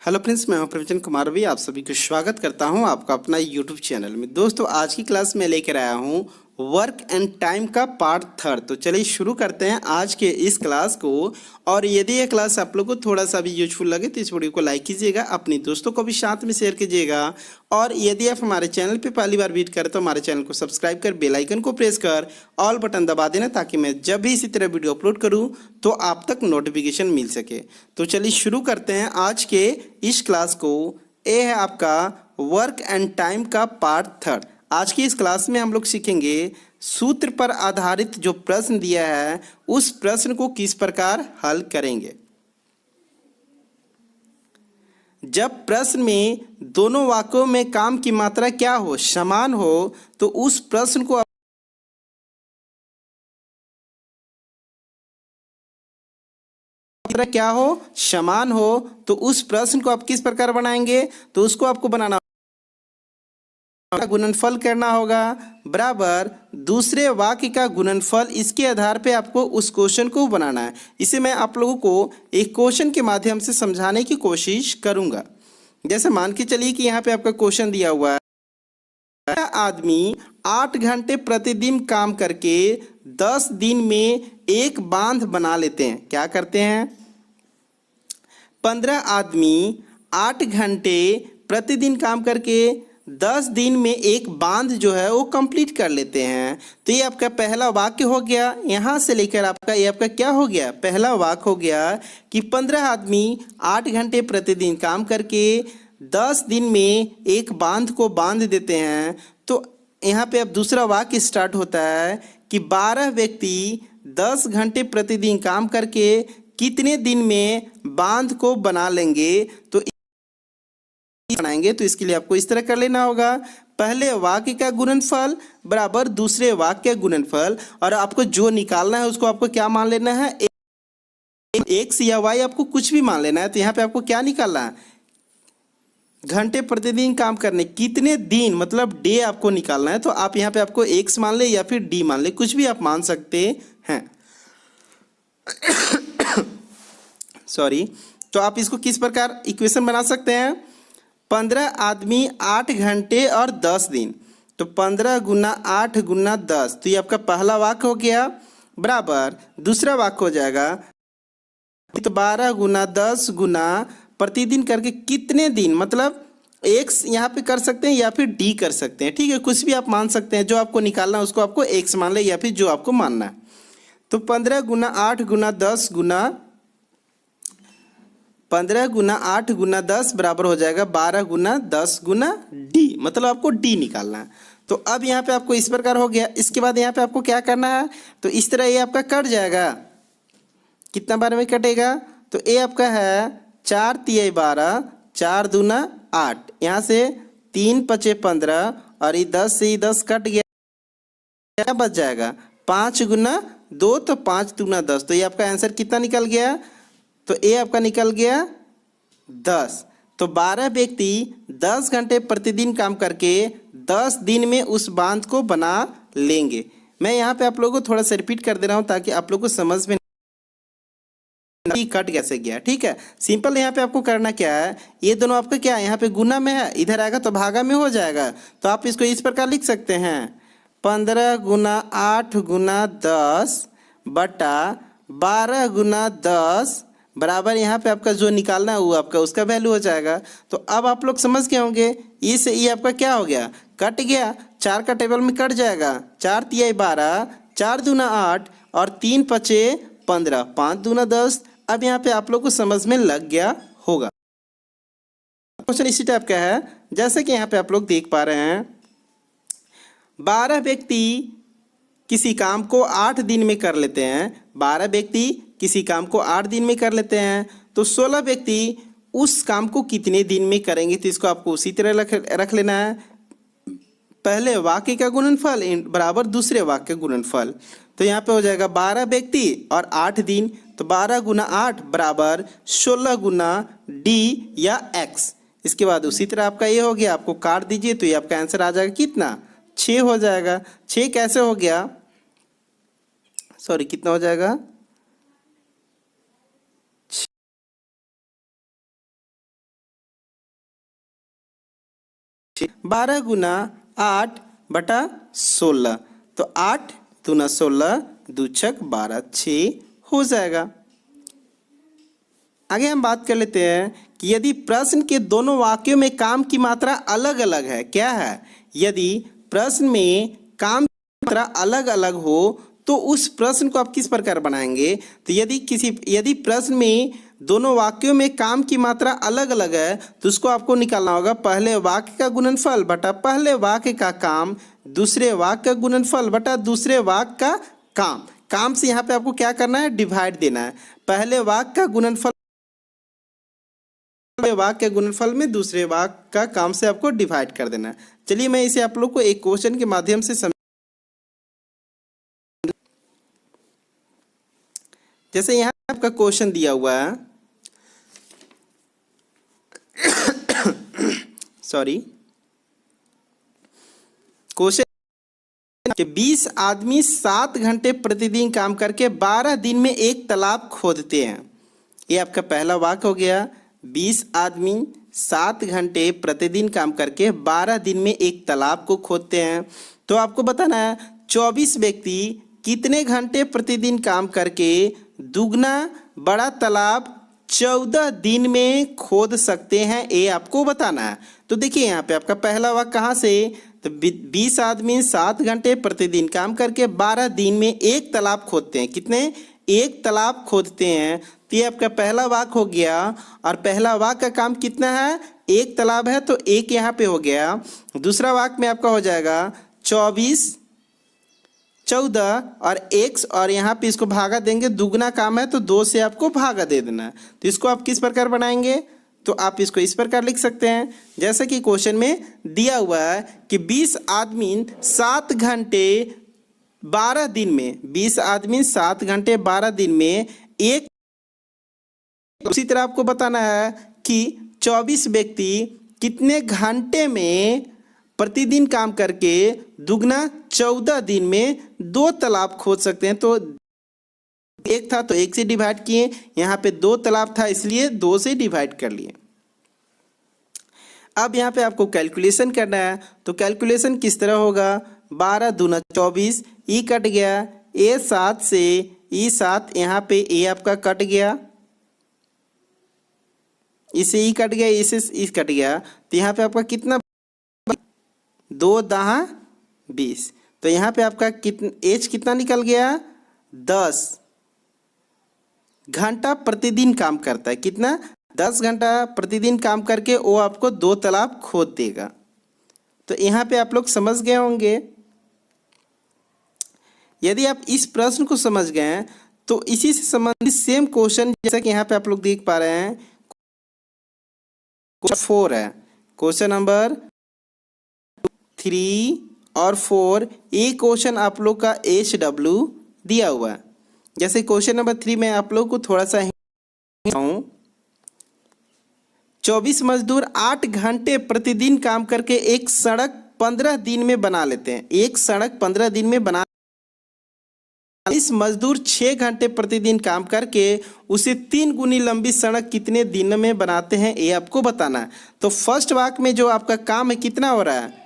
Hello friends, मैं हूं प्रवचन कुमार भी। आप सभी को स्वागत करता हूं आपका अपना यूट्यूब चैनल में। दोस्तों, आज की क्लास में लेकर आया हूं वर्क एंड टाइम का पार्ट 3। तो चलिए शुरू करते हैं आज के इस क्लास को। और यदि यह क्लास आप लोगों को थोड़ा सा भी यूजफुल लगे तो इस वीडियो को लाइक कीजिएगा, अपने दोस्तों को भी साथ में शेयर कीजिएगा। और यदि आप हमारे चैनल पे पहली बार विजिट करें तो हमारे चैनल को सब्सक्राइब कर बेल आइकन को प्रेस कर ऑल बटन दबा देना, ताकि मैं जब भी इसी तरह वीडियो अपलोड करूँ तो आप तक नोटिफिकेशन मिल सके। तो चलिए शुरू करते हैं आज के इस क्लास को। ये है आपका वर्क एंड टाइम का पार्ट 3। आज की इस क्लास में हम लोग सीखेंगे सूत्र पर आधारित जो प्रश्न दिया है उस प्रश्न को किस प्रकार हल करेंगे। जब प्रश्न में दोनों वाक्यों में काम की मात्रा क्या हो, समान हो, तो उस प्रश्न को क्या हो, समान हो, तो उस प्रश्न को आप किस प्रकार बनाएंगे। तो उसको आपको बनाना गुणनफल करना होगा बराबर दूसरे वाक्य का गुणनफल। इसके आधार पे आपको उस क्वेश्चन को बनाना है। इसे मैं आप लोगों को एक क्वेश्चन के माध्यम से समझाने की कोशिश करूंगा। जैसे मान के चलिए कि यहाँ पे आपका क्वेश्चन दिया हुआ है, आदमी 8 घंटे प्रतिदिन काम करके 10 दिन में एक बांध बना लेते हैं। क्या करते हैं? 15 आदमी 8 घंटे प्रतिदिन काम करके 10 दिन में एक बांध जो है वो कंप्लीट कर लेते हैं। तो ये आपका पहला वाक्य हो गया। यहाँ से लेकर आपका ये आपका क्या हो गया, पहला वाक्य हो गया कि 15 आदमी 8 घंटे प्रतिदिन काम करके 10 दिन में एक बांध को बांध देते हैं। तो यहाँ पे अब दूसरा वाक्य स्टार्ट होता है कि 12 व्यक्ति 10 घंटे प्रतिदिन काम करके कितने दिन में बांध को बना लेंगे। तो बनाएंगे तो इसके लिए आपको इस तरह कर लेना होगा, पहले वाक्य का गुणनफल बराबर दूसरे वाक्य का गुणनफल। और आपको जो निकालना है उसको आपको क्या मान लेना है, एक्स या वाई, आपको कुछ भी मान लेना है। तो यहाँ पे आपको क्या निकालना है, घंटे प्रतिदिन काम करने कितने दिन, मतलब डे आपको निकालना है। तो आप यहाँ पे आपको एक्स मान ले या फिर डी मान ले, कुछ भी आप मान सकते हैं। सॉरी। तो आप इसको किस प्रकार इक्वेशन बना सकते हैं, 15 आदमी 8 घंटे और 10 दिन, तो 15 गुना 8 गुना 10, तो ये आपका पहला वाक्य हो गया बराबर दूसरा वाक्य हो जाएगा तो 12 गुना 10 गुना प्रतिदिन करके कितने दिन, मतलब एक्स यहाँ पे कर सकते हैं या फिर डी कर सकते हैं। ठीक है, कुछ भी आप मान सकते हैं। जो आपको निकालना है उसको आपको एक्स मान ले या फिर जो आपको मानना है। तो 15 गुना 8 गुना 10 गुना 15 गुना 8 गुना 10 बराबर हो जाएगा 12 गुना 10 गुना डी, मतलब आपको डी निकालना है। तो अब यहाँ पे आपको इस प्रकार हो गया। इसके बाद यहाँ पे आपको क्या करना है, तो इस तरह ये आपका कट जाएगा। कितना बार में कटेगा, तो ये आपका है 4 तिहाई 12, 4 दूना 8, यहाँ से 3 पचे 15 और ये 10 से 10 कट गया, क्या बच जाएगा 5 गुना 2, तो 5 दूना 10। तो ये आपका आंसर कितना निकल गया, तो ये आपका निकल गया 10। तो 12 व्यक्ति 10 घंटे प्रतिदिन काम करके 10 दिन में उस बांध को बना लेंगे। मैं यहाँ पे आप लोगों को थोड़ा सा रिपीट कर दे रहा हूँ ताकि आप लोगों को समझ में कट कैसे गया। ठीक है, सिंपल। यहाँ पे आपको करना क्या है, ये दोनों आपका क्या है, यहाँ पे गुना में है, इधर आएगा तो भागा में हो जाएगा। तो आप इसको इस प्रकार लिख सकते हैं, 15 गुना 8 गुना 10 बटा 12 गुना 10 बराबर यहाँ पे आपका जो निकालना है वो आपका उसका वैल्यू हो जाएगा। तो अब आप लोग समझ गए होंगे, इस ये आपका क्या हो गया, कट गया, 4 का टेबल में कट जाएगा, 4 तिहाई 12, 4 दूना 8 और 3 पचे 15, 5 दूना 10। अब यहाँ पे आप लोग को समझ में लग गया होगा। क्वेश्चन इसी टाइप का है, जैसे कि यहाँ पे आप लोग देख पा रहे हैं, 12 व्यक्ति किसी काम को 8 दिन में कर लेते हैं। 12 व्यक्ति किसी काम को 8 दिन में कर लेते हैं, तो 16 व्यक्ति उस काम को कितने दिन में करेंगे। तो इसको आपको उसी तरह रख लेना है, पहले वाक्य का गुणनफल बराबर दूसरे वाक्य का गुणनफल। तो यहाँ पे हो जाएगा 12 व्यक्ति और 8 दिन, तो 12 गुना 8 बराबर 16 गुना डी या एक्स। इसके बाद उसी तरह आपका ये हो गया, आपको काट दीजिए तो ये आपका आंसर आ जाएगा कितना, 6 हो जाएगा। 6 कैसे हो गया, सॉरी कितना हो जाएगा, 12 गुना 8 बटा 16, तो 8 दूना 16, 2 छक 12, 6 हो जाएगा। आगे हम बात कर लेते हैं कि यदि प्रश्न के दोनों वाक्यों में काम की मात्रा अलग अलग है, क्या है, यदि प्रश्न में काम की मात्रा अलग अलग हो तो उस प्रश्न को आप किस प्रकार बनाएंगे। तो यदि प्रश्न में दोनों वाक्यों में काम की मात्रा अलग अलग है तो उसको आपको निकालना होगा पहले वाक्य का गुणनफल बटा पहले वाक्य का काम, दूसरे वाक्य का गुणनफल बटा दूसरे वाक्य का काम। काम से यहाँ पे आपको क्या करना है, डिवाइड देना है। पहले वाक्य का गुणनफल वाक्य के गुणनफल में दूसरे वाक्य का काम से आपको डिवाइड कर देना है। चलिए मैं इसे आप लोग को एक क्वेश्चन के माध्यम से जैसे यहाँ आपका क्वेश्चन दिया हुआ है सॉरी, क्वेश्चन कि 20 आदमी 7 घंटे प्रतिदिन काम करके 12 दिन में एक तालाब खोदते हैं। ये आपका पहला वाक्य हो गया। 20 आदमी 7 घंटे प्रतिदिन काम करके 12 दिन में एक तालाब को खोदते हैं। तो आपको बताना है 24 व्यक्ति कितने घंटे प्रतिदिन काम करके दुगना बड़ा तालाब 14 दिन में खोद सकते हैं, ये आपको बताना है। तो देखिए यहाँ पे आपका पहला वाक्य कहाँ से, तो 20 आदमी 7 घंटे प्रतिदिन काम करके 12 दिन में एक तालाब खोदते हैं। कितने, एक तालाब खोदते हैं। तो ये आपका पहला वाक्य हो गया। और पहला वाक्य का काम कितना है, एक तालाब है तो एक यहाँ पे हो गया। दूसरा वाक्य में आपका हो जाएगा 24 14 और x और यहाँ पे इसको भागा देंगे, दुगना काम है तो 2 से आपको भागा दे देना है। तो इसको आप किस प्रकार बनाएंगे, तो आप इसको इस प्रकार लिख सकते हैं जैसे कि क्वेश्चन में दिया हुआ है कि 20 आदमी 7 घंटे 12 दिन में, 20 आदमी 7 घंटे 12 दिन में एक। उसी तरह आपको बताना है कि 24 व्यक्ति कितने घंटे में प्रतिदिन काम करके दुगना 14 दिन में 2 तालाब खोद सकते हैं। तो एक था तो 1 से डिवाइड किए, यहाँ पे 2 तालाब था इसलिए 2 से डिवाइड कर लिए। अब यहाँ पे आपको कैलकुलेशन करना है। तो कैलकुलेशन किस तरह होगा, 12 दूना 24, ई कट गया, ए 7 से ई 7, यहाँ पे ए आपका कट गया, इसे ई कट गया, इसे ई कट गया। तो यहाँ पे आपका कितना, 2 दहा 20। तो यहाँ पे आपका एज कितना निकल गया, 10 घंटा प्रतिदिन काम करता है। कितना, 10 घंटा प्रतिदिन काम करके वो आपको 2 तालाब खोद देगा। तो यहाँ पे आप लोग समझ गए होंगे। यदि आप इस प्रश्न को समझ गए हैं तो इसी से संबंधित सेम क्वेश्चन जैसा कि यहाँ पे आप लोग देख पा रहे हैं, क्वेश्चन 4 है, क्वेश्चन नंबर 3 और 4, ये क्वेश्चन आप लोग का HW दिया हुआ है। जैसे क्वेश्चन नंबर 3 में आप लोग को थोड़ा सा 24 मजदूर 8 घंटे प्रतिदिन काम करके एक सड़क 15 दिन में बना लेते हैं। एक सड़क 15 दिन में बना, इस मजदूर 6 घंटे प्रतिदिन काम करके उसे 3 गुनी लंबी सड़क कितने दिन में बनाते हैं, ये आपको बताना है। तो फर्स्ट वाक्य में जो आपका काम है कितना हो रहा है,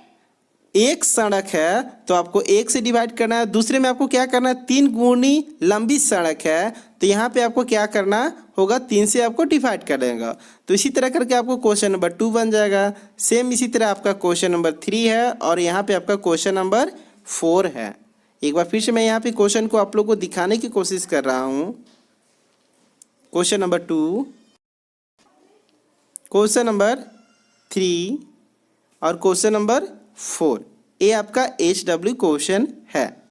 एक सड़क है तो आपको 1 से डिवाइड करना है। दूसरे में आपको क्या करना है, 3 गुनी लंबी सड़क है तो यहाँ पे आपको क्या करना होगा, 3 से आपको डिवाइड कर देगा। तो इसी तरह करके आपको क्वेश्चन नंबर 2 बन जाएगा। सेम इसी तरह आपका क्वेश्चन नंबर 3 है और यहाँ पे आपका क्वेश्चन नंबर 4 है। एक बार फिर से मैं यहाँ पे क्वेश्चन को आप लोग को दिखाने की कोशिश कर रहा हूँ। क्वेश्चन नंबर 2, क्वेश्चन नंबर 3 और क्वेश्चन नंबर 4, ये आपका HW क्वेश्चन है।